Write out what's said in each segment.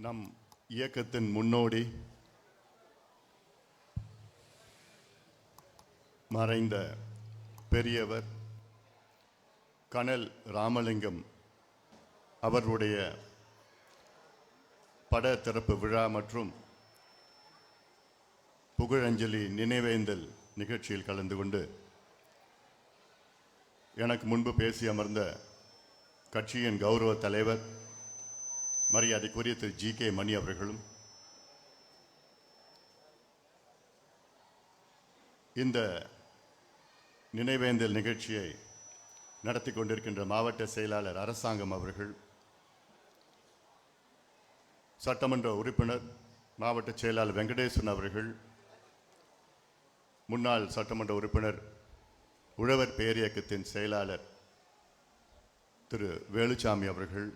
நம் இயக்கத்தின் முன்னோடி மறைந்த பெரியவர் கனல் ராமலிங்கம் அவருடைய பட திறப்பு விழா மற்றும் புகழஞ்சலி நினைவேந்தல் நிகழ்ச்சியில் கலந்து கொண்டு எனக்கு முன்பு பேசி அமர்ந்த கட்சியின் கௌரவ தலைவர் மரியாதைக்குரிய திரு ஜி.கே. மணி அவர்களும் இந்த நினைவேந்தல் நிகழ்ச்சியை நடத்தி கொண்டிருக்கின்ற மாவட்ட செயலாளர் அரசாங்கம் அவர்கள், சட்டமன்ற உறுப்பினர் மாவட்ட செயலாளர் வெங்கடேசன் அவர்கள், முன்னாள் சட்டமன்ற உறுப்பினர் உழவர் பேரியக்கத்தின் செயலாளர் திரு வேலுச்சாமி அவர்கள்,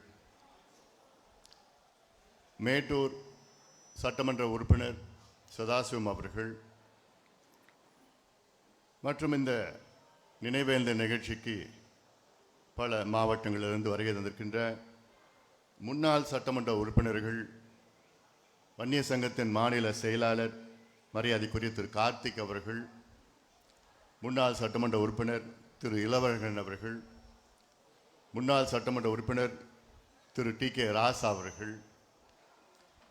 மேட்டூர் சட்டமன்ற உறுப்பினர் சதாசிவம் அவர்கள் மற்றும் இந்த நினைவேந்தல் நிகழ்ச்சிக்கு பல மாவட்டங்களிலிருந்து வருகை தந்திருக்கின்ற முன்னாள் சட்டமன்ற உறுப்பினர்கள், வன்னிய சங்கத்தின் மாநில செயலாளர் மரியாதைக்குரிய திரு கார்த்திக் அவர்கள், முன்னாள் சட்டமன்ற உறுப்பினர் திரு இளவழகன் அவர்கள், முன்னாள் சட்டமன்ற உறுப்பினர் திரு டி.கே. ராசா அவர்கள்,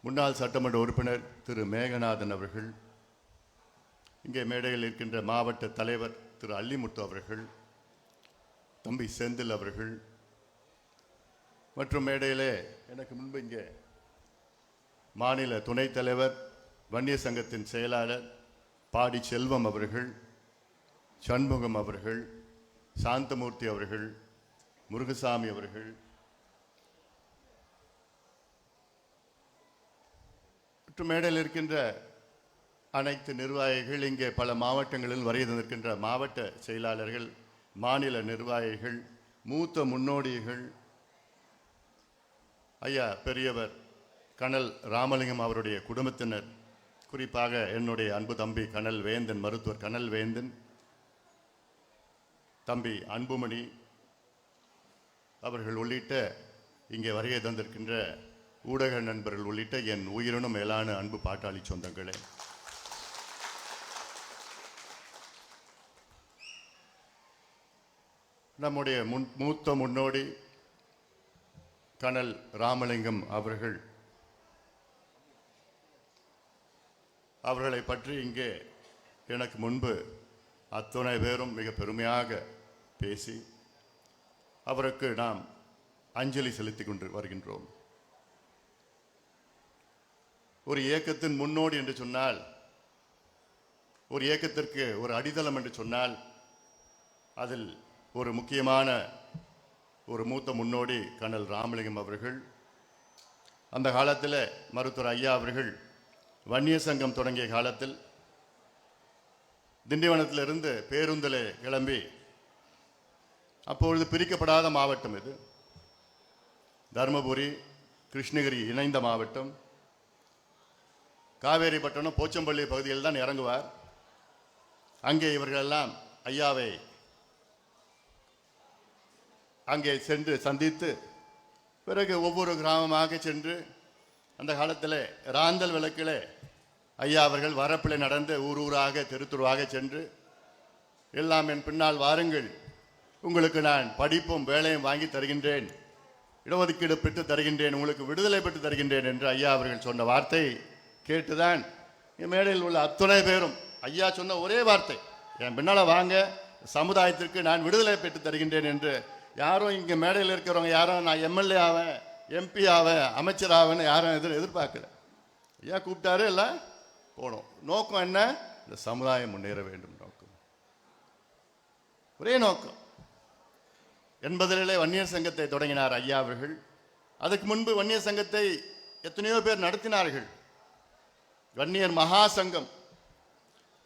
முன்னாள் சட்டமன்ற உறுப்பினர் திரு மேகநாதன் அவர்கள், இங்கே மேடையில் இருக்கின்ற மாவட்ட தலைவர் திரு அல்லிமுத்து அவர்கள், தம்பி செந்தில் அவர்கள் மற்றும் மேடையிலே எனக்கு முன்பு இங்கே மாநில துணைத் தலைவர் வன்னிய சங்கத்தின் செயலாளர் பாடி செல்வம் அவர்கள், சண்முகம் அவர்கள், சாந்தமூர்த்தி அவர்கள், முருகசாமி அவர்கள் மற்றும் மேடையில் இருக்கின்ற அனைத்து நிர்வாகிகள், இங்கே பல மாவட்டங்களில் வருகை தந்திருக்கின்ற மாவட்ட செயலாளர்கள், மாநில நிர்வாகிகள், மூத்த முன்னோடிகள், ஐயா பெரியவர் கனல் ராமலிங்கம் அவருடைய குடும்பத்தினர், குறிப்பாக என்னுடைய அன்பு தம்பி கனல் வேந்தன், மருத்துவர் கனல் வேந்தன், தம்பி அன்புமணி அவர்கள் உள்ளிட்ட இங்கே வருகை தந்திருக்கின்ற ஊடக நண்பர்கள் உள்ளிட்ட என் உயிரினும் மேலான அன்பு பாட்டாளி சொந்தங்களே, நம்முடைய மூத்த முன்னோடி கனல் ராமலிங்கம் அவர்களை பற்றி இங்கே எனக்கு முன்பு அத்துணை பேரும் மிக பெருமையாக பேசி அவருக்கு நாம் அஞ்சலி செலுத்தி கொண்டு வருகின்றோம். ஒரு இயக்கத்தின் முன்னோடி என்று சொன்னால், ஒரு இயக்கத்திற்கு ஒரு அடித்தளம் என்று சொன்னால், அதில் ஒரு முக்கியமான ஒரு மூத்த முன்னோடி கனல் ராமலிங்கம் அவர்கள். அந்த காலத்தில் மருத்துவர் ஐயா அவர்கள் வன்னிய சங்கம் தொடங்கிய காலத்தில் திண்டிவனத்திலிருந்து பேருந்தில் கிளம்பி, அப்பொழுது பிரிக்கப்படாத மாவட்டம் இது, தருமபுரி கிருஷ்ணகிரி இணைந்த மாவட்டம், காவேரிப்பட்டினம் போச்சம்பள்ளி பகுதியில் தான் இறங்குவார். அங்கே இவர்களெல்லாம் ஐயாவை அங்கே சென்று சந்தித்து, பிறகு ஒவ்வொரு கிராமமாக சென்று, அந்த காலத்தில் ராந்தல் விளக்கில் ஐயா அவர்கள் வரப்பில் நடந்து ஊர் ஊராக தெருத்துருவாக சென்று, எல்லாம் என் பின்னால் வாருங்கள், உங்களுக்கு நான் படிப்பும் வேலையும் வாங்கி தருகின்றேன், இடஒதுக்கீடு பெற்று தருகின்றேன், உங்களுக்கு விடுதலை பெற்று தருகின்றேன் என்று ஐயா அவர்கள் சொன்ன வார்த்தை கேட்டுதான் என் மேடையில் உள்ள அத்துணை பேரும் ஐயா சொன்ன ஒரே வார்த்தை, என் பின்னால் வாங்க, சமுதாயத்திற்கு நான் விடுதலை பெற்று தருகின்றேன் என்று. யாரும் இங்கே மேடையில் இருக்கிறவங்க யாரும் நான் எம்எல்ஏ ஆவேன், எம்பி ஆவேன், அமைச்சர் ஆவேன்னு யாரும் எதிர்பார்க்கல. ஐயா கூப்பிட்டாரு, எல்லாம் போனோம். நோக்கம் என்ன? இந்த சமுதாயம் முன்னேற வேண்டும் நோக்கம், ஒரே நோக்கம். 80லே வன்னியர் சங்கத்தை தொடங்கினார் ஐயா அவர்கள். அதுக்கு முன்பு வன்னியர் சங்கத்தை எத்தனையோ பேர் நடத்தினார்கள். வன்னியர் மகா சங்கம்,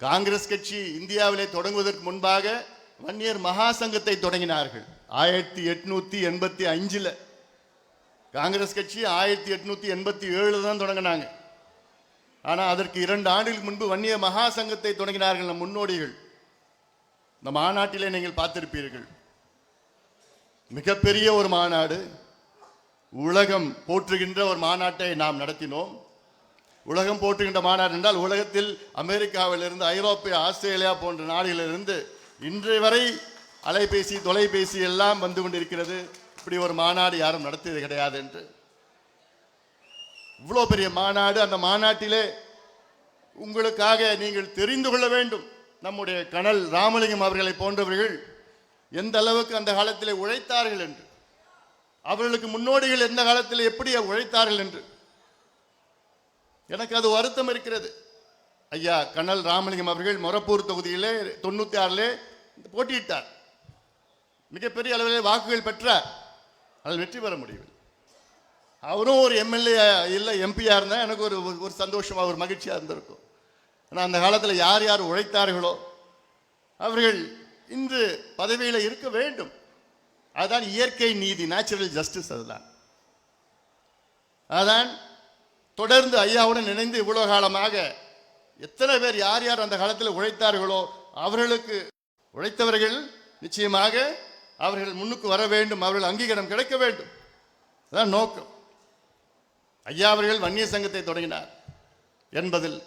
காங்கிரஸ் கட்சி இந்தியாவிலே தொடங்குவதற்கு முன்பாக வன்னியர் மகா சங்கத்தை தொடங்கினார்கள் 1885. காங்கிரஸ் கட்சி 1887 தான் தொடங்கினாங்க. ஆனால் அதற்கு 2 ஆண்டுகளுக்கு முன்பு வன்னியர் மகா சங்கத்தை தொடங்கினார்கள் நம் முன்னோடிகள். இந்த மாநாட்டிலே நீங்கள் பார்த்திருப்பீர்கள், மிகப்பெரிய ஒரு மாநாடு, உலகம் போற்றுகின்ற ஒரு மாநாட்டை நாம் நடத்தினோம். உலகம் போற்றுகின்ற மாநாடு என்றால் உலகத்தில் அமெரிக்காவிலிருந்து ஐரோப்பிய ஆஸ்திரேலியா போன்ற நாடுகளிலிருந்து இன்றைய வரை அலைபேசி தொலைபேசி எல்லாம் வந்து கொண்டிருக்கிறது. இப்படி ஒரு மாநாடு யாரும் நடத்தியது கிடையாது என்று. இவ்வளோ பெரிய மாநாடு. அந்த மாநாட்டிலே உங்களுக்காக நீங்கள் தெரிந்து கொள்ள வேண்டும், நம்முடைய கனல் ராமலிங்கம் அவர்களை போன்றவர்கள் எந்த அளவுக்கு அந்த காலத்தில் உழைத்தார்கள் என்று, அவர்களுக்கு முன்னோடிகள் எந்த காலத்தில் எப்படி உழைத்தார்கள் என்று. எனக்கு அது வருத்தம் இருக்கிறது. ஐயா கனல் ராமலிங்கம் அவர்கள் மொரப்பூர் தொகுதியிலே 96 போட்டியிட்டார். மிகப்பெரிய அளவில் வாக்குகள் பெற்றார். அதில் வெற்றி பெற முடியவில்லை. அவரும் ஒரு எம்எல்ஏ இல்லை எம்பியா இருந்தால் எனக்கு ஒரு சந்தோஷமாக ஒரு மகிழ்ச்சியாக இருந்திருக்கும். ஆனால் அந்த காலத்தில் யார் யார் உழைத்தார்களோ அவர்கள் இன்று பதவியில் இருக்க வேண்டும். அதுதான் இயற்கை நீதி, நேச்சுரல் ஜஸ்டிஸ். அதுதான் தொடர்ந்து ஐயாவுடன் இணைந்து இவ்வளவு காலமாக எத்தனை பேர் யார் யார் அந்த காலத்தில் உழைத்தார்களோ அவர்களுக்கு உழைத்தவர்கள் நிச்சயமாக அவர்கள் முன்னுக்கு வர வேண்டும், அவர்கள் அங்கீகாரம் கிடைக்க வேண்டும். அதான் நோக்கம். ஐயா அவர்கள் வன்னிய சங்கத்தை தொடங்கினார் என்பதில்.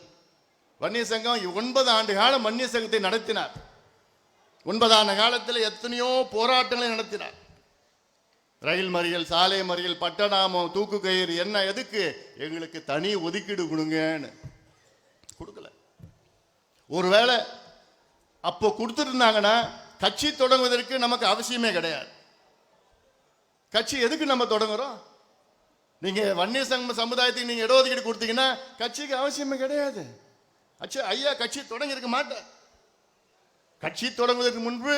வன்னிய சங்கம் 9 ஆண்டு காலம் வன்னிய சங்கத்தை நடத்தினார். 9 ஆண்டு காலத்தில் எத்தனையோ போராட்டங்களை நடத்தினார். ரயில் மறியல், சாலை மறியல், பட்டநாமம், தூக்கு கயிறு, என்ன எதுக்கு? எங்களுக்கு தனி ஒதுக்கீடு கொடுங்கன்னு கொடுக்கல. ஒருவேளை அப்போ கொடுத்துருந்தாங்கன்னா கட்சி தொடங்குவதற்கு நமக்கு அவசியமே கிடையாது. கட்சி எதுக்கு நம்ம தொடங்குறோம்? நீங்க வன்னிய சமுதாயத்துக்கு நீங்க இடஒதுக்கீடு கொடுத்தீங்கன்னா கட்சிக்கு அவசியமே கிடையாது. ஐயா கட்சி தொடங்கி இருக்க மாட்டார். கட்சி தொடங்குவதற்கு முன்பு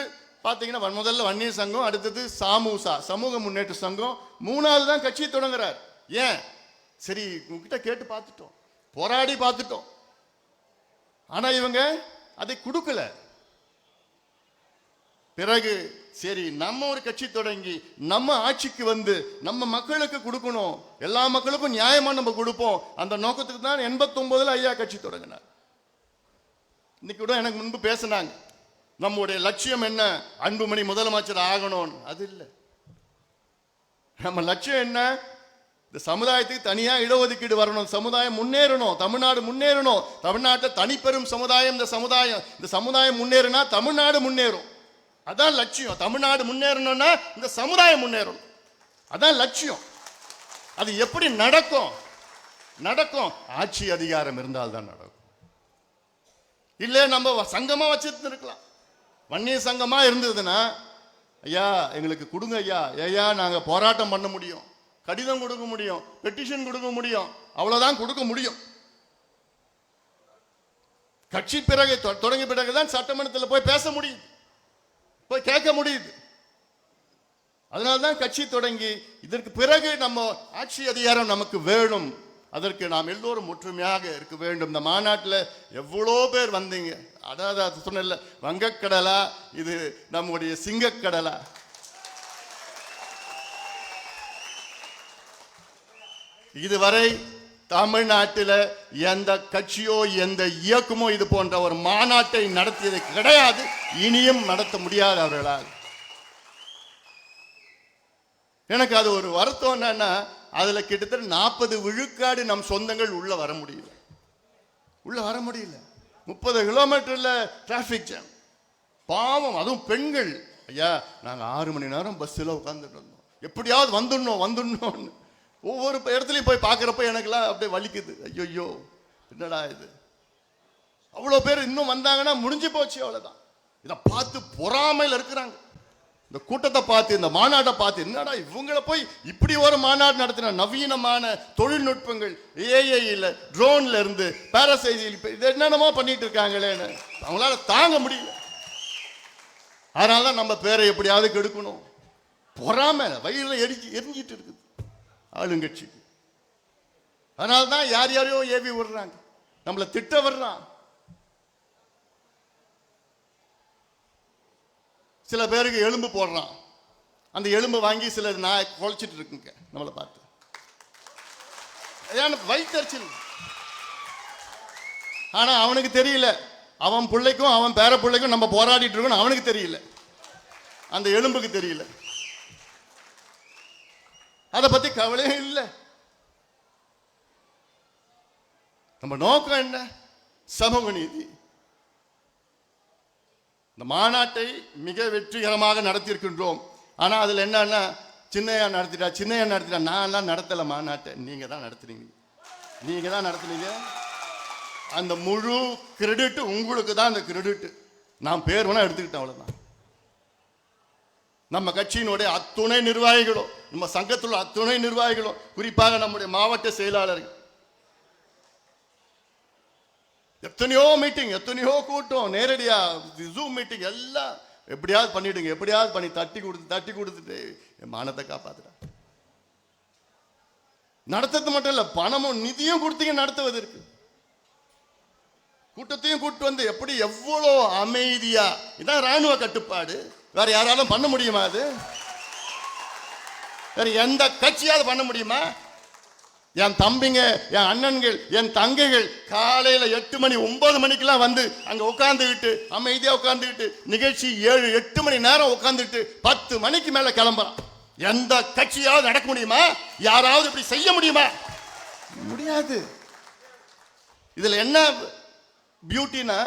பார்த்தீங்கன்னா முதல்ல வன்னிய சங்கம், அடுத்தது சாமூசா சமூக முன்னேற்ற சங்கம், 3வது தான் கட்சி தொடங்குறார். ஏன்? சரி உங்ககிட்ட கேட்டு பார்த்துட்டோம், போராடி பார்த்துட்டோம். ஆனா இவங்க அதை கொடுக்கல. பிறகு சரி நம்ம ஒரு கட்சி தொடங்கி நம்ம ஆட்சிக்கு வந்து நம்ம மக்களுக்கு கொடுக்கணும், எல்லா மக்களுக்கும் நியாயமா நம்ம கொடுப்போம். அந்த நோக்கத்துக்கு தான் 89 ஐயா கட்சி தொடங்கினார். இன்னைக்கு கூட எனக்கு முன்பு பேசினாங்க, நம்முடைய லட்சியம் என்ன? அன்புமணி முதலமைச்சர் ஆகணும். அது இல்லை. நம்ம லட்சியம் என்ன? இந்த சமுதாயத்துக்கு தனியா இடஒதுக்கீடு வரணும், சமுதாயம் முன்னேறணும், தமிழ்நாடு முன்னேறணும். தமிழ்நாட்டில் தனிப்பெரும் சமுதாயம் இந்த சமுதாயம் முன்னேறினா தமிழ்நாடு முன்னேறும். அதான் லட்சியம். தமிழ்நாடு முன்னேறணும்னா இந்த சமுதாயம் முன்னேறணும். அதான் லட்சியம். அது எப்படி நடக்கும்? ஆட்சி அதிகாரம் இருந்தால் தான் நடக்கும். இல்லை நம்ம சங்கமா வச்சிருந்து இருக்கலாம். வன்னிய சங்கமா இருந்ததுன்னா ஐயா எங்களுக்கு கொடுங்க ஐயா நாங்க போராட்டம் பண்ண முடியும், கடிதம் கொடுக்க முடியும், பெட்டிஷன் கொடுக்க முடியும், அவ்வளவுதான் கொடுக்க முடியும். கட்சி பிறகு தொடங்கிய பிறகுதான் சட்டமன்றத்தில் போய் பேச முடியுது, போய் கேட்க முடியுது. அதனால்தான் கட்சி தொடங்கி இதற்கு பிறகு நம்ம ஆட்சி அதிகாரம் நமக்கு வேணும். அதற்கு நாம் எல்லோரும் ஒற்றுமையாக இருக்க வேண்டும். இந்த மாநாட்டில் எவ்வளோ பேர் வந்தீங்க. அதாவது அது சொன்ன வங்கக்கடலா, இது நம்முடைய சிங்கக்கடலா? இதுவரை தமிழ்நாட்டில் எந்த கட்சியோ எந்த இயக்கமோ இது போன்ற ஒரு மாநாட்டை நடத்தியது கிடையாது, இனியும் நடத்த முடியாது அவர்களால். எனக்கு அது ஒரு வருத்தம். என்னன்னா அதுல கிட்டத்தட்ட 40 விழுக்காடு நம் சொந்தங்கள் உள்ள வர முடியல. 30 கிலோமீட்டர்ல டிராபிக் ஜாம். பாவம், அதுவும் பெண்கள். ஐயா நாங்க 6 மணி நேரம் பஸ்ல உட்கார்ந்துட்டு இருந்தோம், எப்படியாவது வந்துடணும். ஒவ்வொரு இடத்துலையும் போய் பார்க்குறப்ப எனக்குலாம் அப்படியே வலிக்குது. ஐயோ என்னடா இது, அவ்வளோ பேர் இன்னும் வந்தாங்கன்னா முடிஞ்சு போச்சு, அவ்வளோதான். இதை பார்த்து பொறாமையில் இருக்கிறாங்க. இந்த கூட்டத்தை பார்த்து, இந்த மாநாட்டை பார்த்து, என்னடா இவங்களை போய் இப்படி ஒரு மாநாடு நடத்தின, நவீனமான தொழில்நுட்பங்கள், ஏஐல ட்ரோன்ல இருந்து பாராசைல் இது என்னென்னமோ பண்ணிட்டு இருக்காங்களேன்னு அவங்களால தாங்க முடியல. அதனால தான் நம்ம பேரை எப்படியாவது கெடுக்கணும், பொறாமை வயிறுல எரிஞ்சிட்டு இருக்குது ஆளுங்கட்சிக்கு. அதனால தான் யார் யாரையோ ஏவி விடுறாங்க, நம்மளை திட்ட வர்றான். சில பேருக்கு எலும்பு போடுறான், அந்த எலும்பு வாங்கி சில நான் குழைச்சிட்டு இருக்குங்க நம்மளை பார்த்து. வயிற்றுச்சல். ஆனா அவனுக்கு தெரியல, அவன் பிள்ளைக்கும் அவன் பேர பிள்ளைக்கும் நம்ம போராடிட்டு இருக்கோம், அவனுக்கு தெரியல, அந்த எலும்புக்கு தெரியல. அதை பத்தி கவலையே இல்லை. நம்ம நோக்கம் என்ன? சமூக நீதி. இந்த மாநாட்டை மிக வெற்றிகரமாக நடத்தியிருக்கின்றோம். ஆனா அதுல என்னன்னா, சின்னையா நடத்திட்டா. நான் எல்லாம் நடத்தல மாநாட்டை, நீங்க தான் நடத்துனீங்க. அந்த முழு கிரெடிட் உங்களுக்கு தான். அந்த கிரெடிட் நான் பேர் வேணா எடுத்துக்கிட்டேன், அவ்வளவுதான். நம்ம கட்சியினுடைய அத்துணை நிர்வாகிகளும், நம்ம சங்கத்தில் அத்துணை நிர்வாகிகளும், குறிப்பாக நம்முடைய மாவட்ட செயலாளர்கள், எத்தனையோ மீட்டிங், எத்தனையோ கூட்டம், நேரடியா ஜூம் மீட்டிங் எல்லாம் எப்படியாவது பண்ணிடுங்க, எப்படியாவது பண்ணி தட்டி கொடுத்துட்டு மானத்தை காப்பாத்துறா. நடத்துறது மட்டும் இல்ல, பணமும் நிதியும் கொடுத்தீங்க நடத்துவதற்கு. கூட்டத்தையும் கூட்டு வந்து எப்படி எவ்வளோ அமைதியா. இதான் ராணுவ கட்டுப்பாடு. வேற யாராலும் பண்ண முடியுமா? அது வேற எந்த கட்சியாவது பண்ண முடியுமா? என் தம்பிங்க, என் அண்ணன்கள், என் தங்கைகள் காலையில 8 மணி 9 மணிக்கெல்லாம் வந்து அங்க உட்காந்துக்கிட்டு அமைதியா உட்காந்துக்கிட்டு நிகழ்ச்சி 7-8 மணி நேரம் உட்காந்துக்கிட்டு 10 மணிக்கு மேல கிளம்புறான். எந்த கட்சியாவது நடக்க முடியுமா? யாராவது இப்படி செய்ய முடியுமா? முடியாது. இதுல என்ன பியூட்டினா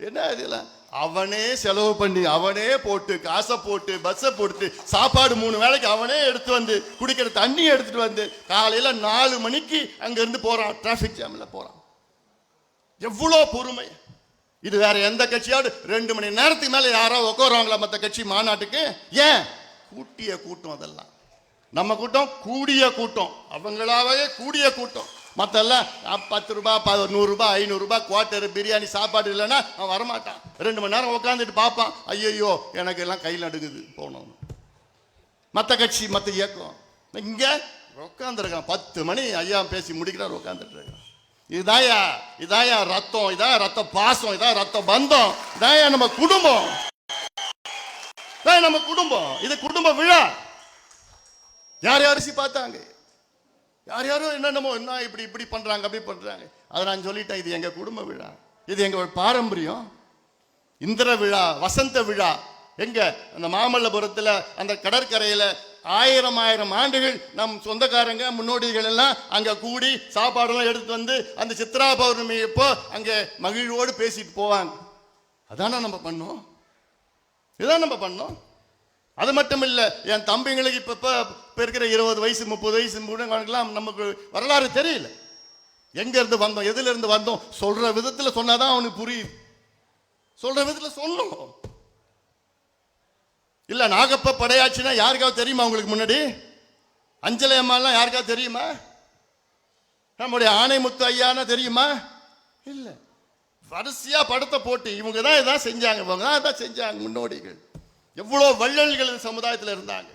என்ன? இதுல அவனே செலவு பண்ணி, அவனே போட்டு, காசை போட்டு, பஸ்ஸை போட்டு, சாப்பாடு 3 வேளைக்கு அவனே எடுத்து வந்து, குடிக்கிற தண்ணி எடுத்துட்டு வந்து, காலையில 4 மணிக்கு அங்க இருந்து போறான், டிராபிக் ஜாம்ல போறான். எவ்வளோ பொறுமை! இது வேற எந்த கட்சியாவது 2 மணி நேரத்துக்கு மேல யாராவது உட்காருவாங்களா மற்ற கட்சி மாநாட்டுக்கு? ஏன்? கூட்டிய கூட்டம். அதெல்லாம் நம்ம கூட்டம் கூடிய கூட்டம், அவங்களாவே கூடிய கூட்டம். மற்றெல்லாம் 10 ரூபாய், 100 ரூபாய், 500 ரூபாய் குவார்டர் பிரியாணி சாப்பாடு இல்லைன்னா அவன் வரமாட்டான். 2 மணி நேரம் உட்காந்துட்டு பார்ப்பான், ஐயோ எனக்கு எல்லாம் கையில் நடுங்குது போனோம். மற்ற கட்சி, மற்ற இயக்கம் இங்க உட்காந்துருக்கான். 10 மணி ஐயா பேசி முடிக்கிறார், உட்காந்துட்டு இருக்கான். இதாயா ரத்தம், இதான் ரத்த பாசம், இதான் ரத்த பந்தம், இதாயா நம்ம குடும்பம், நம்ம குடும்பம். இது குடும்ப விழா. யார் அரிசி பார்த்தாங்க, யாரும் என்னென்னமோ என்ன இப்படி பண்றாங்க, அப்படி பண்றாங்க. அதை நான் சொல்லிட்டேன், இது எங்க குடும்ப விழா, இது எங்க பாரம்பரியம். இந்திர விழா, வசந்த விழா. எங்க அந்த மாமல்லபுரத்துல அந்த கடற்கரையில 1000 ஆண்டுகள் நம் சொந்தக்காரங்க முன்னோடிகள் எல்லாம் அங்க கூடி சாப்பாடெல்லாம் எடுத்து வந்து அந்த சித்ரா பௌர்ணமி எப்போ அங்க மகிழ்வோடு பேசிட்டு போவாங்க. அதான நம்ம பண்ணோம், இதுதான் நம்ம பண்ணோம். அது மட்டும் இல்ல, என் தம்பிங்களுக்கு இப்ப இருக்கிற 20 வயசு 30 வயசு முன்னெல்லாம் நமக்கு வரலாறு தெரியல. எங்க இருந்து வந்தோம், எதுல இருந்து வந்தோம், சொல்ற விதத்துல சொன்னாதான் அவனுக்கு புரியுது. சொல்ற விதத்துல சொன்னோம். இல்ல நாகப்ப படையாச்சுன்னா யாருக்காவது தெரியுமா? உங்களுக்கு முன்னாடி அஞ்சலி அம்மாலாம் யாருக்காவது தெரியுமா? நம்முடைய ஆணைமுத்து ஐயானா தெரியுமா? இல்ல. வரிசையா படத்தை போட்டு இவங்க தான் இதான் செஞ்சாங்க, இவங்க தான் இதான் செஞ்சாங்க முன்னோடிகள். எவ்வளவு வள்ளல்கள் சமுதாயத்தில் இருந்தாங்க.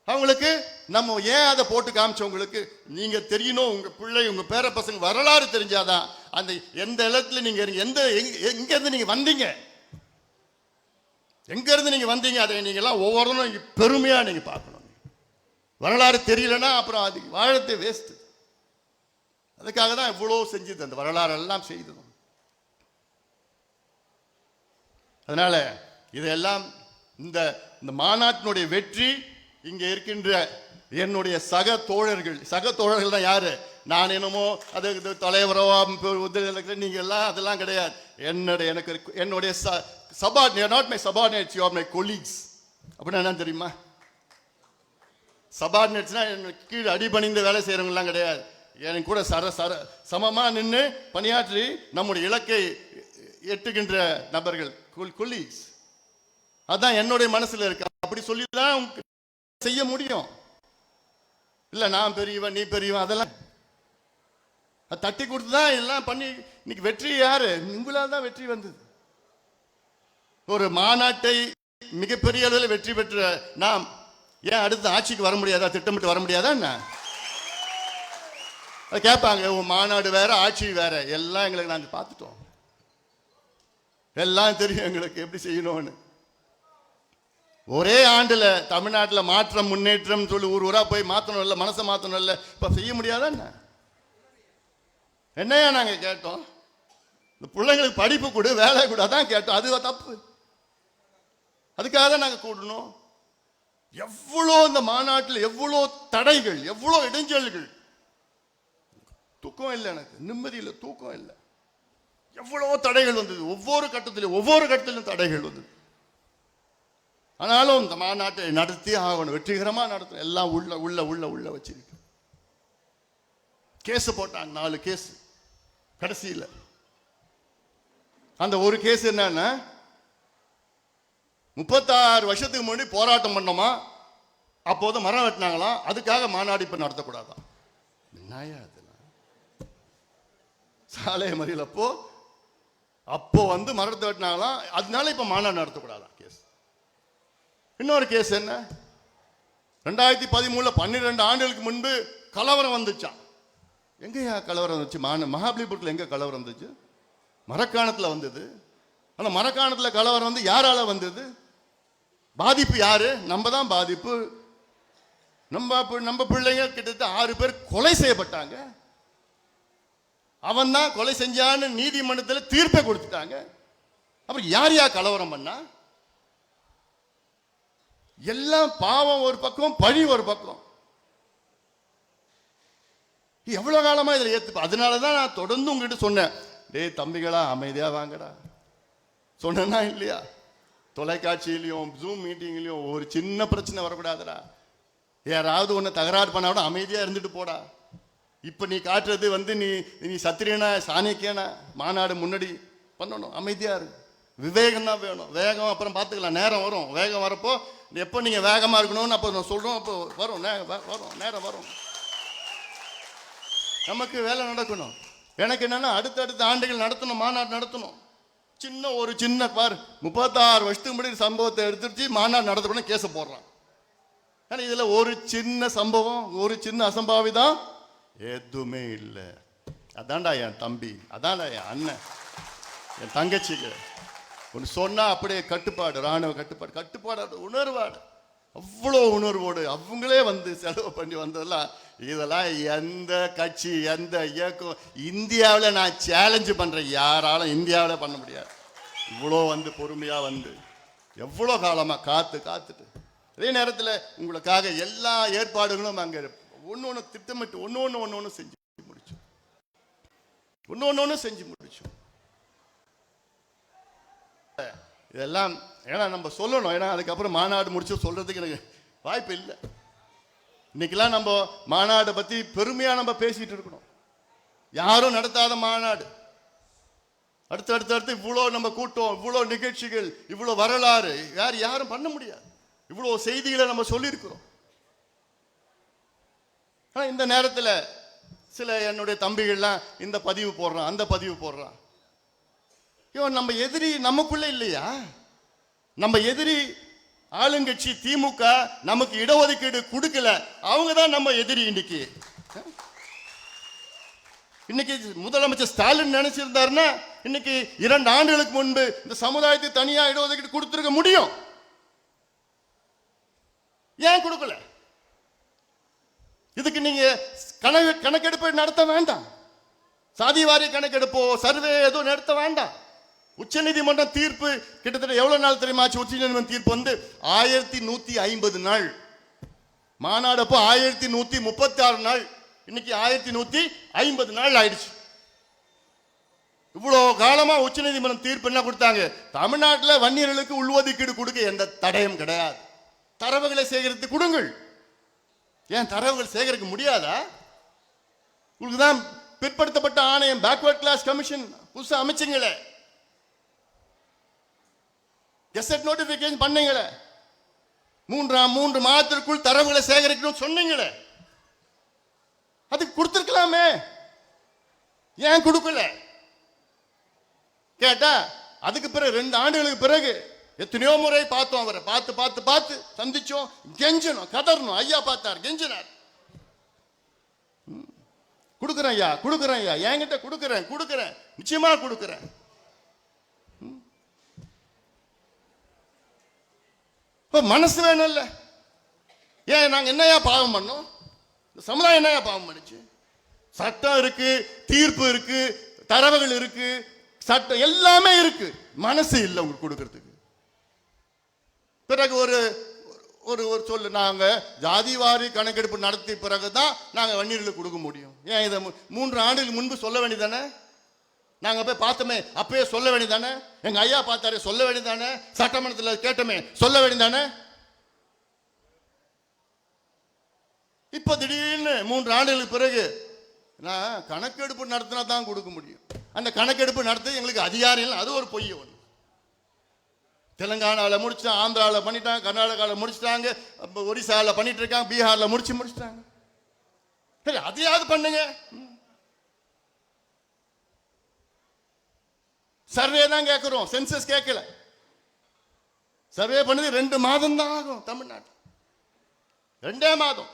அவங்களுக்கு நம்ம ஏன் அதை போட்டு காமிச்சவங்களுக்கு நீங்க தெரியணும். உங்க பிள்ளை, உங்க பேர பசங்க வரலாறு தெரிஞ்சாதான் அந்த எந்த இடத்துல நீங்க எங்க இருந்து நீங்க வந்தீங்க, எங்க இருந்து நீங்க வந்தீங்க, அதை நீங்க எல்லாம் ஒவ்வொருத்தரும் பெருமையா நீங்க பார்க்கணும். வரலாறு தெரியலன்னா அப்புறம் அது வாழத்தை வேஸ்ட். அதுக்காக தான் இவ்வளவு செஞ்சது, அந்த வரலாறு எல்லாம் செய்தது. அதனால இதெல்லாம் இந்த மாநாட்டினுடைய வெற்றி இங்க இருக்கின்ற என்னுடைய சக தோழர்கள் தான் யாரு? நான் என்னமோ அது தலைவரோ நீங்க எல்லாம் அதெல்லாம் கிடையாது. என்னுடைய subordinate, not my subordinates, you are my colleagues. அப்படின்னா என்ன தெரியுமா? சபார்டினேட்ஸ்னா கீழ் அடிபணிந்த வேலை செய்யறவங்கலாம் கிடையாது. என் கூட சமமா நின்று பணியாற்றி நம்முடைய இலக்கை எட்டுகின்ற நபர்கள், கொலீக்ஸ். அதான் என்னுடைய மனசுல இருக்கு. அப்படி சொல்லிதான் செய்ய முடியும். இல்ல நான் பெரியவன், நீ பெரியவன், அதெல்லாம் தட்டி கொடுத்துதான் எல்லாம் பண்ணி. இன்னைக்கு வெற்றி யாரு? உங்களால் தான் வெற்றி வந்தது. ஒரு மாநாட்டை மிகப்பெரிய அளவில் வெற்றி பெற்ற நாம் ஏன் அடுத்த ஆட்சிக்கு வர முடியாதா? திட்டமிட்டு வர முடியாதா? என்ன கேட்பாங்க. மாநாடு வேற, ஆட்சி வேற. எல்லாம் எங்களுக்கு நாங்கள் பார்த்துட்டோம், எல்லாம் தெரியும் எங்களுக்கு எப்படி செய்யணும்னு. ஒரே ஆண்டுல தமிழ்நாட்டில் மாற்றம், முன்னேற்றம் சொல்லி ஊரா போய் மாற்றணும் இல்லை, மனசை மாற்றணும் இல்லை. இப்ப செய்ய முடியாதா? என்னையா நாங்க கேட்டோம்? இந்த பிள்ளைங்களுக்கு படிப்பு கொடு, வேலை கொடு, அதான் கேட்டோம். அது தப்பு. அதுக்காக தான் நாங்கள் கூடணும். எவ்வளோ இந்த மாநாட்டில் எவ்வளோ தடைகள், எவ்வளோ இடைஞ்சல்கள். தூக்கம் இல்லை, எனக்கு நிம்மதி இல்லை, தூக்கம் இல்லை. எவ்வளோ தடைகள் வந்தது, ஒவ்வொரு கட்டத்திலும் தடைகள் வந்தது. ஆனாலும் இந்த மாநாட்டை நடத்தி ஆகணும், வெற்றிகரமா நடத்தணும். எல்லாம் உள்ள உள்ள உள்ள உள்ள வச்சிருக்கு. கேஸ் போட்டாங்க, 4 கேஸ். கடைசியில் அந்த ஒரு கேஸ் என்னன்னா, 36 வருஷத்துக்கு முன்னாடி போராட்டம் பண்ணோமா, அப்போது மரம் வெட்டினாங்களாம், அதுக்காக மாநாடு இப்ப நடத்தக்கூடாதான். என்னையா சாலை மறியல் அப்போ வந்து மரத்தை வெட்டினாங்களாம், அதனால இப்ப மாநாடு நடத்தக்கூடாதான் கேஸ். இன்னொரு கேஸ் என்ன, 2013 12 ஆண்டுகளுக்கு முன்பு கலவரம் வந்துச்சான். எங்கயா கலவரம் வந்துச்சு? மகாபலிபுரத்தில் எங்க கலவரம் வந்துச்சு? மரக்காணத்தில் வந்தது. அந்த மரக்காணத்தில் கலவரம் வந்து யாரால வந்தது? பாதிப்பு யாரு? நம்ம தான் பாதிப்பு. நம்ம பிள்ளைங்க கிட்டத்தட்ட 6 பேர் கொலை செய்யப்பட்டாங்க. அவன் தான் கொலை செஞ்சான்னு நீதிமன்றத்தில் தீர்ப்பை கொடுத்துட்டாங்க. அப்புறம் யார் கலவரம் பண்ணா? எல்லாம் பாவம் ஒரு பக்கம், பழி ஒரு பக்கம். எவ்வளவு காலமா இதில் ஏத்துப்ப. அதனாலதான் நான் தொடர்ந்து உங்ககிட்ட சொன்னேன், டேய் தம்பிகளா அமைதியா வாங்கடா சொன்னா இல்லையா? தொலைக்காட்சியிலையும் ஜூம் மீட்டிங்லையும் ஒரு சின்ன பிரச்சனை வரக்கூடாதுடா. யாராவது ஒன்று தகராறு பண்ணா கூட அமைதியா இருந்துட்டு போடா. இப்ப நீ காட்டுறது வந்து நீ சத்திரியனா சாணிக்கேனா? மாநாடு முன்னாடி பண்ணணும், அமைதியா இருக்கு. விவேகம் தான் வேணும். வேகம் அப்புறம் பார்த்துக்கலாம், நேரம் வரும். வேகம் வரப்போ எப்போ நீங்க வேகமா இருக்கணும்னு அப்போ நான் சொல்றோம், அப்போ வரும், நேரம் வரும். நமக்கு வேலை நடக்கணும். எனக்கு என்னன்னா அடுத்தடுத்த ஆண்டுகள் நடத்தணும், மாநாடு நடத்தணும். ஒரு சின்ன பார் 36 வருஷத்துக்கு முன்னாடி சம்பவத்தை எடுத்துருச்சு, மாநாடு நடத்தணும் கேச போடுறான். ஆனா இதுல ஒரு சின்ன சம்பவம், ஒரு சின்ன அசம்பாவிதம் எதுவுமே இல்லை. அதான்டா என் தம்பி, அதான்டா என் அண்ணன், என் தங்கச்சிக்கு ஒன்று சொன்னா அப்படியே கட்டுப்பாடு, ராணுவ கட்டுப்பாடு உணர்வாடு, அவ்வளோ உணர்வோடு அவங்களே வந்து செலவு பண்ணி வந்ததெல்லாம். இதெல்லாம் எந்த கட்சி, எந்த இயக்கம் இந்தியாவில் நான் சேலஞ்சு பண்றேன், யாராலும் இந்தியாவில் பண்ண முடியாது. இவ்வளோ வந்து பொறுமையா வந்து எவ்வளோ காலமா காத்துட்டு, அதே நேரத்தில் உங்களுக்காக எல்லா ஏற்பாடுகளும் அங்கே ஒன்று திட்டமிட்டு ஒன்று செஞ்சு முடிச்சோம். இதெல்லாம் ஏன்னா நம்ம சொல்லணும், ஏன்னா அதுக்கப்புறம் மாநாடு முடிச்சு சொல்றதுக்கு எனக்கு வாய்ப்பு இல்லை. இன்னைக்கெல்லாம் நம்ம மாநாடை பத்தி பெருமையா நம்ம பேசிட்டு இருக்கணும். யாரும் நடத்தாத மாநாடு, அடுத்து இவ்வளோ நம்ம கூட்டம், இவ்வளோ நிகழ்ச்சிகள், இவ்வளோ வரலாறு யாரும் பண்ண முடியாது. இவ்வளோ செய்திகளை நம்ம சொல்லியிருக்கிறோம். ஆனா இந்த நேரத்தில் சில என்னுடைய தம்பிகள்லாம் இந்த பதிவு போடுறான், அந்த பதிவு போடுறான். இவன் நம்ம எதிரி நமக்குள்ள இல்லையா? நம்ம எதிரி ஆளுங்கட்சி திமுக நமக்கு இடஒதுக்கீடு கொடுக்கல, அவங்க தான் நம்ம எதிரி. இன்னைக்கு முதலமைச்சர் ஸ்டாலின் நினைச்சிருந்தாருன்னா இன்னைக்கு 2 ஆண்டுகளுக்கு முன்பு இந்த சமுதாயத்துக்கு தனியா இடஒதுக்கீடு கொடுத்திருக்க முடியும். ஏன் கொடுக்கல? இதுக்கு நீங்க கணக்கெடுப்பு நடத்த வேண்டாம். சாதி வாரிய கணக்கெடுப்போ சர்வே எதுவும் நடத்த வேண்டாம். உச்ச நீதிமன்றம் தீர்ப்பு கிட்டத்தட்ட எவ்வளவு நாள் தெரியுமா? உச்ச நீதிமன்றம் தீர்ப்பு வந்து 1150 நாள். மாநாடு அப்போ 1136 நாள். இன்னைக்கு 1150 நாள் ஆயிடுச்சு. இவ்வளவு காலமா உச்ச நீதிமன்றம் தீர்ப்பு என்ன கொடுத்தாங்க? தமிழ்நாட்டில் வன்னியர்களுக்கு உள்ஒதுக்கீடு கொடுக்க எந்த தடையும் கிடையாது. தரவுகளை சேகரித்து கொடுங்கள். ஏன் தரவுகள் சேகரிக்க முடியாதா? உங்களுக்கு தான் பிற்படுத்தப்பட்ட ஆணையம், பேக்வர்ட் கிளாஸ் கமிஷன் புதுசா அமைச்சிங்களே, கெசட் நோட்டிபிகேஷன் பண்ணீங்களே, 3 மாதத்திற்குள் தரவுகளை சேகரிக்கணும் சொன்னீங்களே, அதுக்கு கொடுத்திருக்கலாமே. ஏன் கொடுக்கல கேட்டா, அதுக்கு பிறகு 2 ஆண்டுகளுக்கு பிறகு எத்தனையோ முறை பார்த்தோம். அவரை பார்த்து சந்திச்சோம், கெஞ்சணும், கதறணும். ஐயா பார்த்தார், கெஞ்சினார். கொடுக்குறேன் ஐயா, என்கிட்ட கொடுக்குறேன், நிச்சயமா கொடுக்குறேன். மனசு வேணும் இல்ல? ஏன் நாங்க என்னையா பாவம் பண்ணோம்? சமுதாயம் என்னையா பாவம் பண்ணுச்சு? சட்டம் இருக்கு, தீர்ப்பு இருக்கு, தரவுகள் இருக்கு, சட்டம் எல்லாமே இருக்கு, மனசு இல்லை உங்களுக்கு கொடுக்கறதுக்கு. பிறகு ஒரு ஒரு சொல்லு, நாங்க ஜாதிவாரி கணக்கெடுப்பு நடத்திய பிறகுதான் நாங்க வன்னியர்களுக்கு கொடுக்க முடியும். ஏன் இதை 3 ஆண்டுகளுக்கு முன்பு சொல்ல வேண்டியதானே? நாங்க போய் பார்த்தோமே அப்பயே சொல்ல வேண்டியதானே? எங்க ஐயா பார்த்தாரு சொல்ல வேண்டியதானே? சட்டமன்றத்தில் கேட்டோமே சொல்ல வேண்டியதானே? இப்ப திடீர்னு 3 ஆண்டுகளுக்கு பிறகு நான் கணக்கெடுப்பு நடத்தினா தான் கொடுக்க முடியும். அந்த கணக்கெடுப்பு நடத்த எங்களுக்கு அதிகாரம் இல்லை. அது ஒரு பொய் ஒன்று. தெலுங்கானாவில் முடிச்சிட்டாங்க, ஆந்திராவில் பண்ணிட்டாங்க, கர்நாடகாவில் முடிச்சிட்டாங்க, ஒரிசாவில் பண்ணிட்டு இருக்காங்க, பீகாரில் முடிச்சிட்டாங்க. சரி, அதையாவது பண்ணுங்க. சர்வே தான் கேட்கிறோம், சென்சஸ் கேட்கல. சர்வே பண்ணது 2 மாதம் தான் ஆகும் தமிழ்நாட்டில். 2 மாதம்.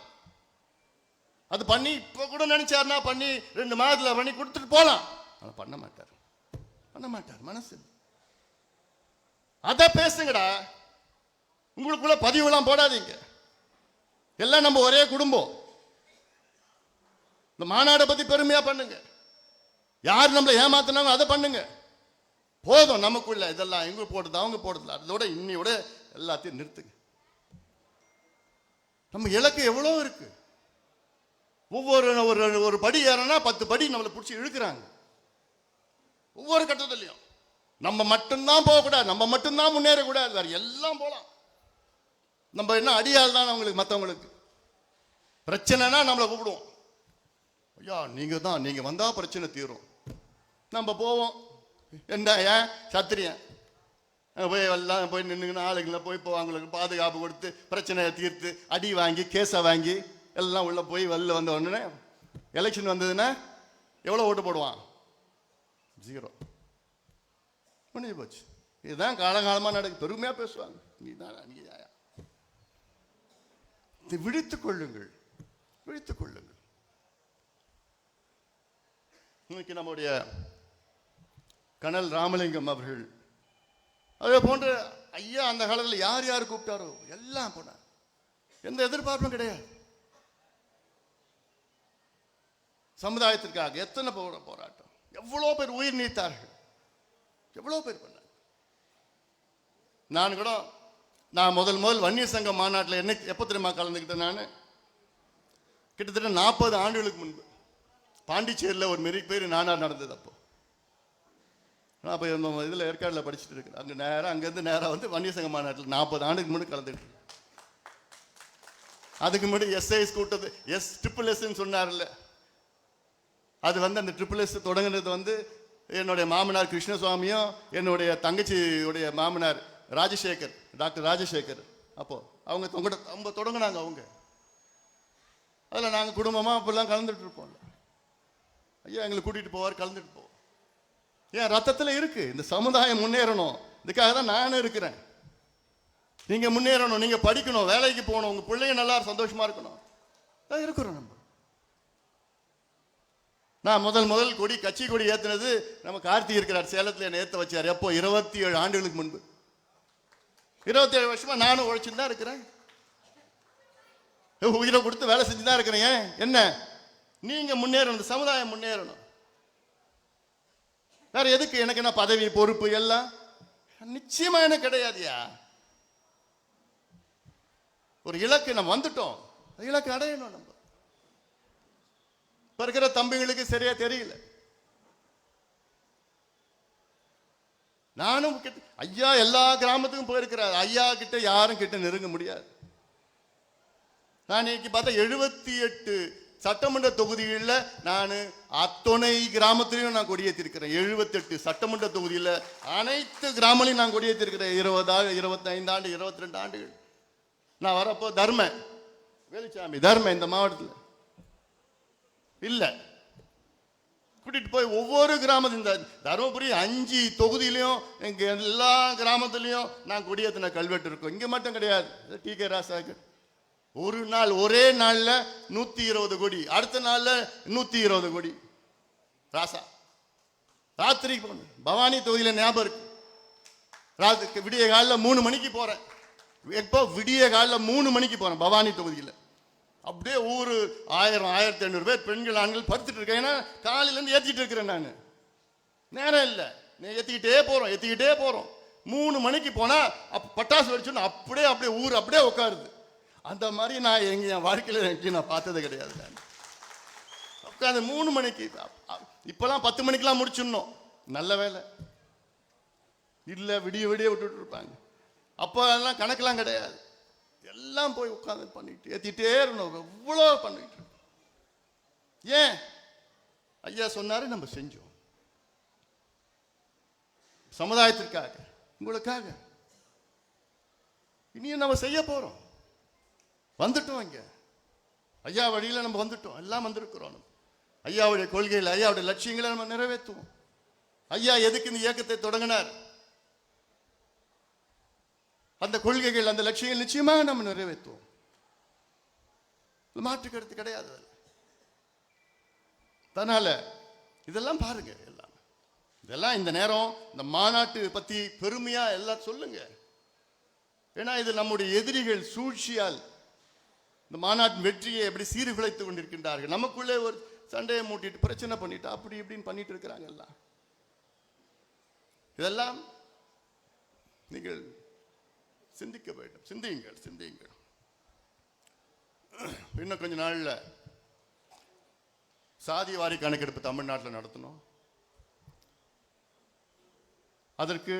அது பண்ணி இப்ப கூட நினைச்சாருன்னா பண்ணி 2 மாதத்துல பண்ணி கொடுத்துட்டு போலாம். பண்ண மாட்டார் மனசு. அத பேசுங்கடா. உங்களுக்குள்ள பதிவுலாம் போடாதீங்க. எல்லாம் நம்ம ஒரே குடும்பம். இந்த மாநாடை பத்தி பெருமையா பண்ணுங்க. யார் நம்மளை ஏமாத்தினாலும் அதை பண்ணுங்க. போதும் நமக்குள்ள இதெல்லாம் எங்க போடுது அவங்க போடுது. அதோட இன்னையோட எல்லாத்தையும் நிறுத்துங்க. நம்ம இலக்கு எவ்வளவு இருக்கு. ஒவ்வொரு ஒரு படி ஏறனா 10 படி நம்மளை பிடிச்சி இழுக்கிறாங்க. ஒவ்வொரு கட்டத்திலையும் நம்ம மட்டும்தான் போகக்கூடாது, நம்ம மட்டும்தான் முன்னேறக்கூடாது, வேற எல்லாம் போலாம். நம்ம என்ன அடியால் தான் அவங்களுக்கு, மற்றவங்களுக்கு பிரச்சனைனா நம்மளை கூப்பிடுவோம். ஐயா நீங்க வந்தா பிரச்சனை தீரும். நம்ம போவோம். என்ன ஏன் சத்திரியன் போய் எல்லாம் போய் நின்று ஆளுங்களை போய் அவங்களுக்கு பாதுகாப்பு கொடுத்து பிரச்சனையை தீர்த்து அடி வாங்கி கேஸை வாங்கி எல்லாம் உள்ள போய் வெளில வந்த உடனே எலெக்ஷன் வந்ததுன்னா எவ்வளோ ஓட்டு போடுவான்? 0. முடிஞ்சு போச்சு. இதுதான் காலகாலமாக நடக்கு. பெருமையா பேசுவாங்க. விழித்துக் கொள்ளுங்கள். இன்னைக்கு நம்முடைய கனல் ராமலிங்கம் அவர்கள் அதே போன்ற ஐயா அந்த காலத்தில் யார் கூப்பிட்டாரோ எல்லாம் போனார். எந்த எதிர்பார்ப்பும் கிடையாது. சமுதாயத்திற்காக எத்தனை போராட்டம், எவ்வளோ பேர் உயிர் நீத்தார்கள், எவ்வளோ பேர் பண்ணாங்க. நான் முதல் வன்னியர் சங்க மாநாட்டில் எப்போ தெரியுமா கலந்துக்கிட்டேன்? நான் கிட்டத்தட்ட 40 ஆண்டுகளுக்கு முன்பு பாண்டிச்சேரியில் ஒரு மெரி பேர் நானார் நடந்தது. நான் அப்போ இதில் ஏற்காடில் படிச்சுட்டு இருக்கிறேன். அங்கேருந்து நேராக வந்து வன்னியர் சங்க மாநாட்டில் 40 ஆண்டுக்கு முன்னாடி கலந்துக்கிட்டு. அதுக்கு முன்னாடி எஸ்ஐஎஸ் கூட்டது SSS சொன்னார்ல, அது வந்து அந்த SSS தொடங்கினது வந்து என்னுடைய மாமனார் கிருஷ்ணசுவாமியும் என்னுடைய தங்கச்சியுடைய மாமனார் ராஜசேகர், டாக்டர் ராஜசேகர். அப்போ அவங்க தொடங்கினாங்க. அவங்க அதில் நாங்கள் குடும்பமாக அப்பெல்லாம் கலந்துட்டு இருப்போம். ஐயா எங்களை கூட்டிகிட்டு போவார், கலந்துட்டு போவோம். ஏன் ரத்தத்தில் இருக்கு. இந்த சமுதாயம் முன்னேறணும், இதுக்காக தான் நானும் இருக்கிறேன். நீங்க முன்னேறணும், நீங்க படிக்கணும், வேலைக்கு போகணும், உங்க பிள்ளைங்க நல்லா சந்தோஷமா இருக்கணும், தான் இருக்கிறோம். நான் முதல் கொடி, கட்சி கொடி ஏற்றினது நம்ம கார்த்திக் இருக்கிறார், சேலத்தில் என்ன ஏற்ற வச்சார். எப்போ? 27 ஆண்டுகளுக்கு முன்பு. 27 வருஷமா நானும் உழைச்சுட்டு தான் இருக்கிறேன். உயிரை கொடுத்து வேலை செஞ்சு தான் இருக்கிறேன். என்ன நீங்க முன்னேறணும், சமுதாயம் முன்னேறணும். வேற எதுக்கு? எனக்கு என்ன பதவி பொறுப்பு எல்லாம் நிச்சயமா எனக்கு கிடையாதுயா. ஒரு இலக்கு நம்ம வந்துட்டோம், இலக்கு அடையணும். நம்ம இருக்கிற தம்பிகளுக்கு சரியா தெரியல. நானும் ஐயா எல்லா கிராமத்துக்கும் போயிருக்கிறார். ஐயா கிட்ட யாரும் கிட்ட நெருங்க முடியாது. நான் இன்னைக்கு பார்த்தா 78 சட்டமன்ற தொகுதிகளில் நான் அத்தனை கிராமத்திலையும் நான் கொடியேற்றிருக்கிறேன். 78 சட்டமன்ற தொகுதியில் அனைத்து கிராமங்களையும் நான் கொடியேற்றிருக்கிறேன். 20 25 ஆண்டு 22 ஆண்டுகள். நான் வரப்போ வேலுச்சாமி இந்த மாவட்டத்தில் இல்லை, கூட்டிட்டு போய் ஒவ்வொரு கிராமத்தில், இந்த தருமபுரி 5 தொகுதியிலையும் எங்க எல்லா கிராமத்திலையும் நான் கொடியேற்றின கல்வெட்டு இருக்கும். இங்க மட்டும் கிடையாது. TK ராசாக்கு ஒரு நாள் ஒரே நாள்ல 120 கோடி, அடுத்த நாள்ல 120 கோடி. ராசா ராத்திரி பவானி தொகுதியில ஞாபகம் இருக்கு. விடிய காலில் 3 மணிக்கு போறேன். எப்போ? விடிய காலில் 3 மணிக்கு போறேன் பவானி தொகுதியில். அப்படியே ஊரு 1000-1500 பேர் பெண்கள் ஆண்கள் படுத்துட்டு இருக்கேன். ஏன்னா காலையிலேருந்து ஏற்றிட்டு இருக்கிறேன். நான் நேரம் இல்லை, ஏற்றிக்கிட்டே போறோம். 3 மணிக்கு போனா பட்டாசு வெடிச்சோன்னு அப்படியே ஊர் அப்படியே உட்காருது. அந்த மாதிரி நான் என் வாழ்க்கையில் எங்கேயும் நான் பார்த்தது கிடையாது. நான் உட்காந்து 3 மணிக்கு, இப்போலாம் 10 மணிக்கெலாம் முடிச்சிடணும். நல்ல வேலை இல்லை, விடிய விடிய விட்டுட்டு இருப்பாங்க. அப்போ அதெல்லாம் கணக்கெல்லாம் கிடையாது. எல்லாம் போய் உட்காந்து பண்ணிட்டு ஏற்றிட்டே இருந்தோம். எவ்வளோ பண்ணிட்டு. ஏன்? ஐயா சொன்னாரு, நம்ம செஞ்சோம். சமுதாயத்திற்காக, உங்களுக்காக. இனியும் நம்ம செய்ய போறோம். வந்துட்டோம். இங்க ஐயா வழியில நம்ம வந்துட்டோம். எல்லாம் வந்திருக்கிறோம். ஐயாவுடைய கொள்கைகள், ஐயாவுடைய லட்சியங்களை நம்ம நிறைவேற்றுவோம். ஐயா எதுக்கு இந்த இயக்கத்தை தொடங்கினார்? அந்த கொள்கைகள், அந்த லட்சியங்கள் நிச்சயமாக நம்ம நிறைவேற்றுவோம். மாற்று கருத்து கிடையாது. அதனால இதெல்லாம் பாருங்க. இதெல்லாம் இந்த நேரம் இந்த மாநாட்டு பத்தி பெருமையா எல்லாம் சொல்லுங்க. ஏன்னா இது நம்முடைய எதிரிகள் சூழ்ச்சியால் இந்த மாநாட்டின் வெற்றியை எப்படி சீர்குலைத்துக் கொண்டிருக்கின்றார்கள். நமக்குள்ளே ஒரு சண்டையை மூட்டிட்டு பிரச்சனை பண்ணிட்டு அப்படி இப்படின்னு பண்ணிட்டு இருக்கிறாங்க. எல்லாம் இதெல்லாம் நீங்கள் சிந்திக்க வேண்டும். சிந்தியுங்கள், சிந்தியுங்கள். இன்னும் கொஞ்ச நாள்ல சாதி வாரி கணக்கெடுப்பு தமிழ்நாட்டில் நடத்தணும். அதற்கு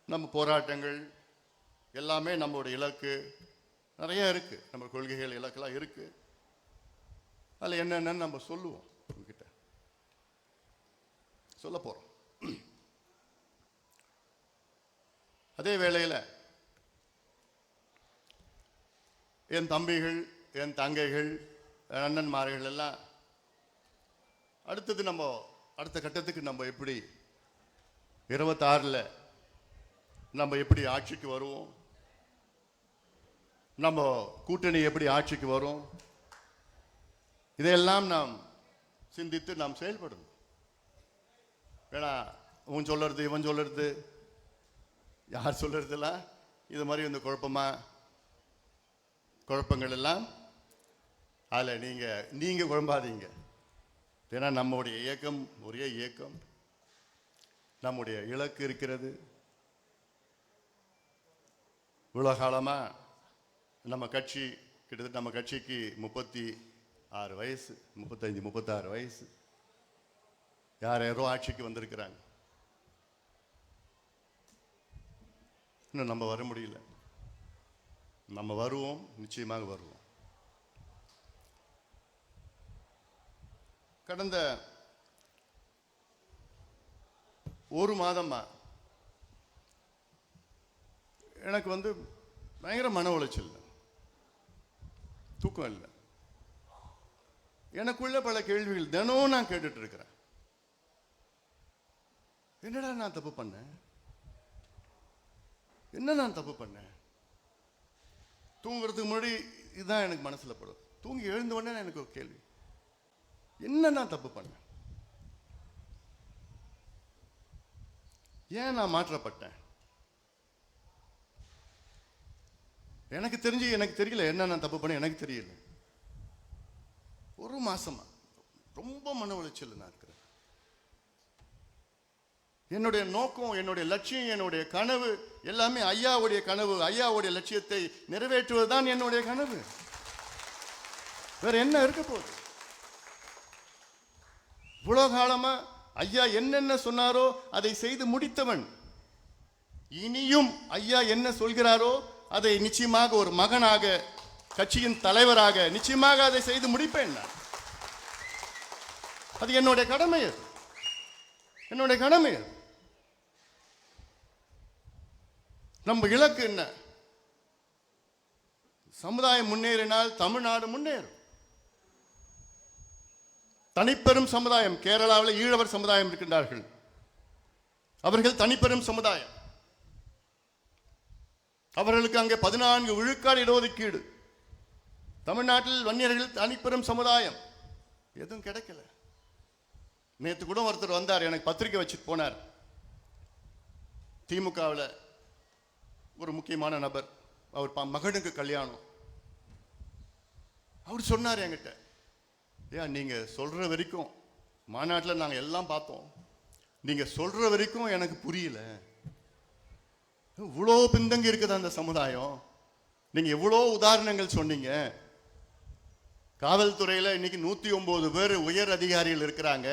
நம்ம போராட்டங்கள் எல்லாமே நம்மளுடைய இலக்கு நிறைய இருக்கு. நம்ம கொள்கைகள் இலக்கெல்லாம் இருக்கு. அதில் என்னென்னு நம்ம சொல்லுவோம். உங்ககிட்ட சொல்ல போறோம். அதே வேளையில் என் தம்பிகள், என் தங்கைகள், அண்ணன்மார்கள் எல்லாம் அடுத்தது நம்ம அடுத்த கட்டத்துக்கு நம்ம எப்படி 26 நம்ம எப்படி ஆட்சிக்கு வருவோம், நம்ம கூட்டணி எப்படி ஆட்சிக்கு வரும், இதையெல்லாம் நாம் சிந்தித்து நாம் செயல்படணும். ஏன்னா இவன் சொல்றது, இவன் சொல்றது, யார் சொல்றதெல்லாம் இது மாதிரி இந்த குழப்பங்கள் எல்லாம் அதில் நீங்க குழம்பாதீங்க. ஏன்னா நம்முடைய இயக்கம் ஒரே இயக்கம். நம்முடைய இலக்கு இருக்கிறது. இவ்வளோ காலமாக நம்ம கட்சி, கிட்டத்தட்ட நம்ம கட்சிக்கு 36 வயசு, 35, 36 வயசு. யாரோ ஆட்சிக்கு வந்திருக்கிறாங்க. இன்னும் நம்ம வர முடியல. நம்ம வருவோம், நிச்சயமாக வருவோம். கடந்த ஒரு மாதமா எனக்கு பயங்கர மன உளைச்சல், தூக்கம் இல்லை. எனக்குள்ள பல கேள்விகள் தினமும் நான் கேட்டுட்டு இருக்கிறேன். என்னடா நான் தப்பு பண்ணேன்? என்ன நான் தப்பு பண்ணேன்? தூங்குறதுக்கு முன்னாடி இதுதான் எனக்கு மனசுல படும். தூங்கி எழுந்த உடனே எனக்கு ஒரு கேள்வி, என்ன நான் தப்பு பண்ணேன்? ஏன் நான் மாற்றப்பட்டேன்? எனக்கு தெரியல என்ன நான் தப்பு பண்ண. எனக்கு தெரியல. ஒரு மாசமா ரொம்ப மன உளைச்சல் நான் இருக்கிறேன். என்னுடைய நோக்கம், என்னுடைய லட்சியம், என்னுடைய கனவு எல்லாமே ஐயாவுடைய கனவு, ஐயாவுடைய லட்சியத்தை நிறைவேற்றுவதுதான் என்னுடைய கனவு. வேற என்ன இருக்க போகுது? இவ்வளவு காலமா ஐயா என்னென்ன சொன்னாரோ அதை செய்து முடித்தவன். இனியும் ஐயா என்ன சொல்கிறாரோ அதை நிச்சயமாக ஒரு மகனாக, கட்சியின் தலைவராக நிச்சயமாக அதை செய்து முடிப்பேன் நான். அது என்னுடைய கடமை. அது என்னுடைய கடமை. அது நம்ம இலக்கு என்ன? சமுதாயம் முன்னேறினால் தமிழ்நாடு முன்னேறும். தனிப்பெரும் சமுதாயம், கேரளாவில் ஈழவர் சமுதாயம் இருக்கின்றார்கள். அவர்கள் தனிப்பெரும் சமுதாயம். அவர்களுக்கு அங்கே 14 விழுக்காடு இடஒதுக்கீடு. தமிழ்நாட்டில் வன்னியர்கள் தனிப்பெரும் சமுதாயம். எதுவும் கிடைக்கல. நேற்று கூட ஒருத்தர் வந்தார், எனக்கு பத்திரிக்கை வச்சுட்டு போனார். திமுகவில் ஒரு முக்கியமான நபர், அவர் மகனுக்கு கல்யாணம். அவர் சொன்னார் என்கிட்ட, ஏன் நீங்க சொல்ற வரைக்கும் மாநாட்டில் நாங்கள் எல்லாம் பார்த்தோம், நீங்க சொல்ற வரைக்கும் எனக்கு புரியல. இவ்வளோ பின்தங்கி இருக்குது அந்த சமுதாயம். நீங்க எவ்வளோ உதாரணங்கள் சொன்னீங்க. காவல்துறையில் இன்னைக்கு 109 பேர் உயர் அதிகாரிகள் இருக்கிறாங்க.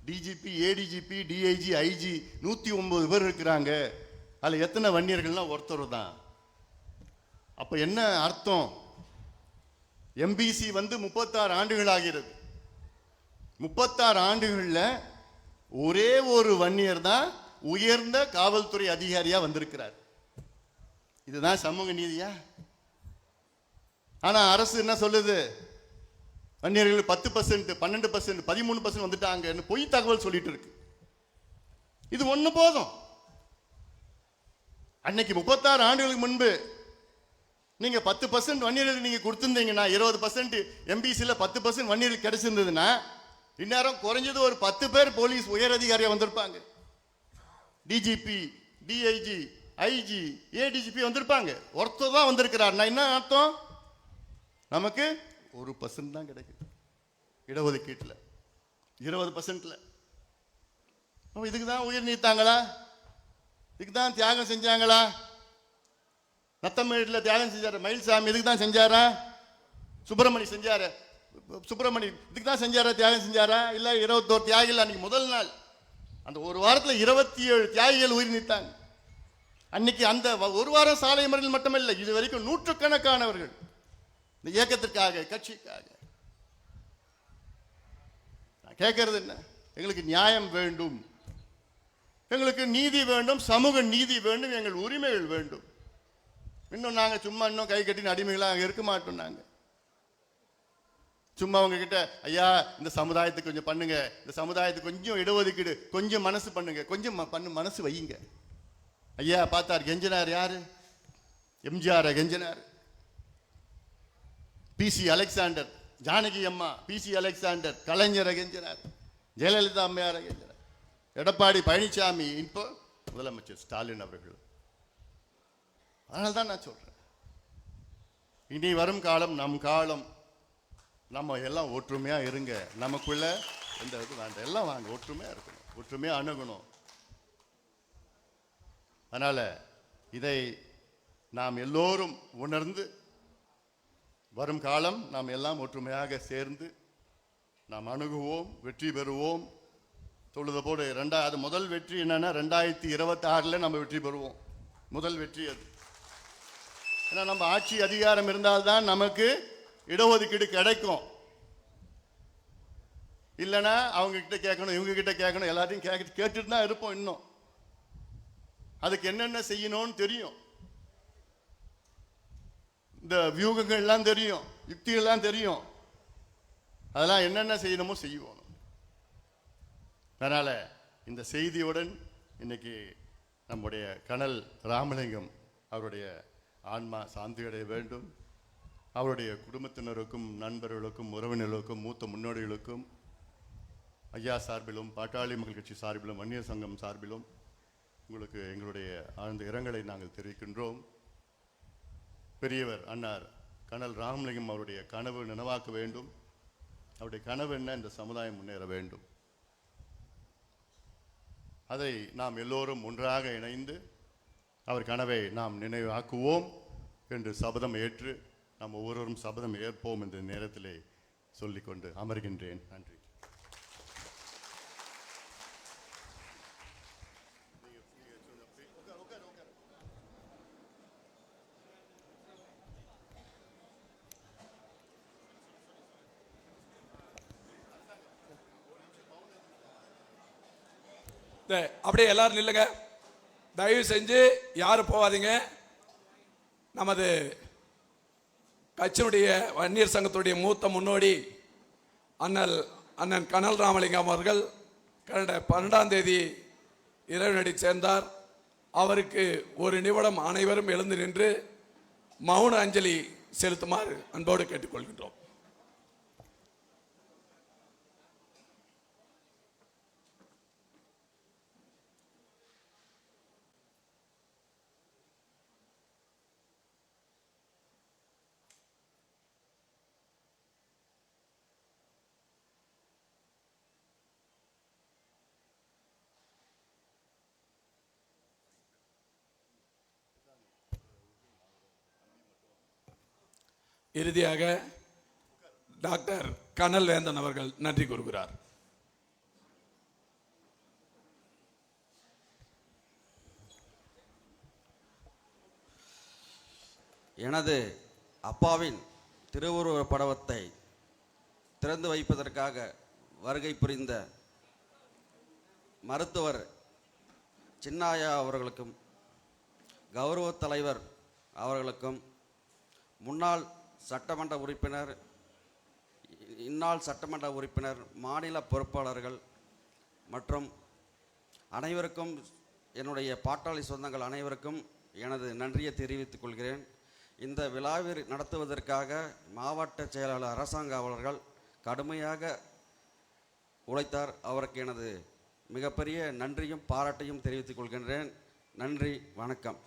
டிஜிபி, ஏடிஜிபி, டிஐஜி, ஐஜி 109 பேர் இருக்கிறாங்க. அதில் எத்தனை வன்னியர்கள்லாம் ஒருத்தர் தான். அப்ப என்ன அர்த்தம்? எம்பிசி வந்து 36 ஆண்டுகள் ஆகிறது. 36 ஆண்டுகள்ல ஒரே ஒரு வன்னியர் தான் உயர்ந்த காவல்துறை அதிகாரியா வந்திருக்கிறார். இதுதான் சமூக நீதியா? ஆனா அரசு என்ன சொல்லுது? வன்னியர்கள் 10%, 12%, 13% வந்துட்டாங்க பொய் தகவல் சொல்லிட்டு இருக்கு. இது ஒண்ணு போதும். அன்னைக்கு 36 ஆண்டுகளுக்கு முன்பு நீங்க 10% வன்னியர்கள் நீங்க கொடுத்திருந்தீங்கன்னா, 20% எம்பிசில 10% வன்னியர்கள் கிடைச்சிருந்ததுன்னா, இந்நேரம் குறைஞ்சது ஒரு 10 பேர் போலீஸ் உயர் அதிகாரியா வந்திருப்பாங்க. டிஜிபி, டிஐஜி, ஐஜி, ஏடிஜிபி வந்திருப்பாங்க. ஒருத்தர் தான் வந்திருக்கிறார். என்ன அர்த்தம்? நமக்கு 1% தான் கிடைக்குது இடஒதுக்கீட்டுல, 20%ல. இதுக்கு தான் உயிர் நீத்தாங்களா? இதுக்கு தான் தியாகம் செஞ்சாங்களா? நத்தமேட்டில் தியாகம் செஞ்சாரு மயில்சாமி, இதுக்கு தான் செஞ்சாரா? சுப்பிரமணி செஞ்சாரு, சுப்பிரமணி இதுக்கு தான் செஞ்சாரா? தியாகம் செஞ்சாரா? இல்ல 21 தியாகிகள் அன்னைக்கு முதல் நாள், அந்த ஒரு வாரத்தில் 27 தியாகிகள் உயிர் நீத்தாங்க. அன்னைக்கு அந்த ஒரு வாரம் சாலை மறியல் மட்டுமல்ல, இது வரைக்கும் நூற்றுக்கணக்கானவர்கள் இந்த இயக்கத்திற்காக, கட்சிக்காக. நான் கேட்கறது என்ன? எங்களுக்கு நியாயம் வேண்டும், எங்களுக்கு நீதி வேண்டும், சமூக நீதி வேண்டும், எங்கள் உரிமைகள் வேண்டும். இன்னும் நாங்க சும்மா இன்னும் கை கட்டின அடிமைகளாக இருக்க மாட்டோம். நாங்க சும்மா உங்ககிட்ட ஐயா இந்த சமுதாயத்துக்கு கொஞ்சம் பண்ணுங்க, இந்த சமுதாயத்துக்கு கொஞ்சம் இடஒதுக்கீடு, கொஞ்சம் மனசு பண்ணுங்க, கொஞ்சம் மனசு வையுங்க. ஐயா பார்த்தார், கெஞ்சனார் யாரு? எம்ஜிஆர் கெஞ்சனார், பிசி அலெக்சாண்டர், ஜானகி அம்மா, பிசி அலெக்சாண்டர், கலைஞர் கெஞ்சனார், ஜெயலலிதா அம்மையார் கெஞ்சனார், எடப்பாடி பழனிசாமி, இப்போ முதலமைச்சர் ஸ்டாலின் அவர்கள். அதனால்தான் நான் சொல்றேன், இனி வரும் காலம் நம் காலம். நம்ம எல்லாம் ஒற்றுமையா இருங்க. நமக்குள்ள எந்த இது வேண்டாம், எல்லாம் வாங்க, ஒற்றுமையா இருக்கணும், ஒற்றுமையா அணுகணும். அதனால இதை நாம் எல்லோரும் உணர்ந்து, வரும் காலம் நாம் எல்லாம் ஒற்றுமையாக சேர்ந்து நாம் அணுகுவோம், வெற்றி பெறுவோம். தொழுத போடு அது முதல் வெற்றி என்னன்னா 2026 நம்ம வெற்றி பெறுவோம். முதல் வெற்றி அது. ஏன்னா நம்ம ஆட்சி அதிகாரம் இருந்தால்தான் நமக்கு இடஒதுக்கீடு கிடைக்கும். இல்லைன்னா அவங்க கிட்ட கேட்கணும், இவங்க கிட்ட கேட்கணும், எல்லாத்தையும் கேட்டுட்டு தான் இருப்போம். இன்னும் அதுக்கு என்னென்ன செய்யணும்னு தெரியும், இந்த வியூகங்கள்லாம் தெரியும், யுக்திகள்லாம் தெரியும். அதெல்லாம் என்னென்ன செய்யணுமோ செய்வோம். அதனால இந்த செய்தியுடன் இன்னைக்கு நம்முடைய கனல் ராமலிங்கம் அவருடைய ஆன்மா சாந்தியடைய வேண்டும். அவருடைய குடும்பத்தினருக்கும், நண்பர்களுக்கும், உறவினர்களுக்கும், மூத்த முன்னோடிகளுக்கும், ஐயா சார்பிலும், பாட்டாளி மக்கள் கட்சி சார்பிலும், வன்னியர் சங்கம் சார்பிலும் உங்களுக்கு எங்களுடைய ஆழ்ந்த இரங்கலை நாங்கள் தெரிவிக்கின்றோம். பெரியவர் அன்னார் கனல் ராமலிங்கம் அவருடைய கனவு நினைவாக்க வேண்டும். அவருடைய கனவு என்ன? இந்த சமுதாயம் முன்னேற வேண்டும். அதை நாம் எல்லோரும் ஒன்றாக இணைந்து அவர் கனவை நாம் நினைவாக்குவோம் என்று சபதம் ஏற்று நாம் ஒவ்வொருவரும் சபதம் ஏற்போம் என்ற நேரத்திலே சொல்லிக்கொண்டு அமர்கின்றேன். நன்றி. அப்படியே எல்லாரும் நில்லுங்க, தயவு செஞ்சு யாரும் போகாதீங்க. நமது கட்சியினுடைய வன்னியர் சங்கத்துடைய மூத்த முன்னோடி அண்ணன் கனல் ராமலிங்கம் அவர்கள் கடந்த 12ஆம் தேதி இறைவனடி சேர்ந்தார். அவருக்கு ஒரு நிமிடம் அனைவரும் எழுந்து நின்று மௌன அஞ்சலி செலுத்துமாறு அன்போடு கேட்டுக்கொள்கின்றோம். இறுதியாக டாக்டர் கனல் வேந்தன் அவர்கள் நன்றி கூறுகிறார். எனது அப்பாவின் திருவுருவ படத்தை திறந்து வைப்பதற்காக வருகை புரிந்த மருத்துவர் சின்னாயா அவர்களுக்கும், கௌரவ தலைவர் அவர்களுக்கும், முன்னாள் சட்டமன்ற உறுப்பினர், இந்நாள் சட்டமன்ற உறுப்பினர், மாநில பொறுப்பாளர்கள் மற்றும் அனைவருக்கும், என்னுடைய பாட்டாளி சொந்தங்கள் அனைவருக்கும் எனது நன்றியை தெரிவித்துக் கொள்கிறேன். இந்த விழாவை நடத்துவதற்காக மாவட்ட செயலாளர் அரசாங்க அவர்கள் கடுமையாக உழைத்தார். அவருக்கு எனது மிகப்பெரிய நன்றியும் பாராட்டையும் தெரிவித்துக் கொள்கின்றேன். நன்றி, வணக்கம்.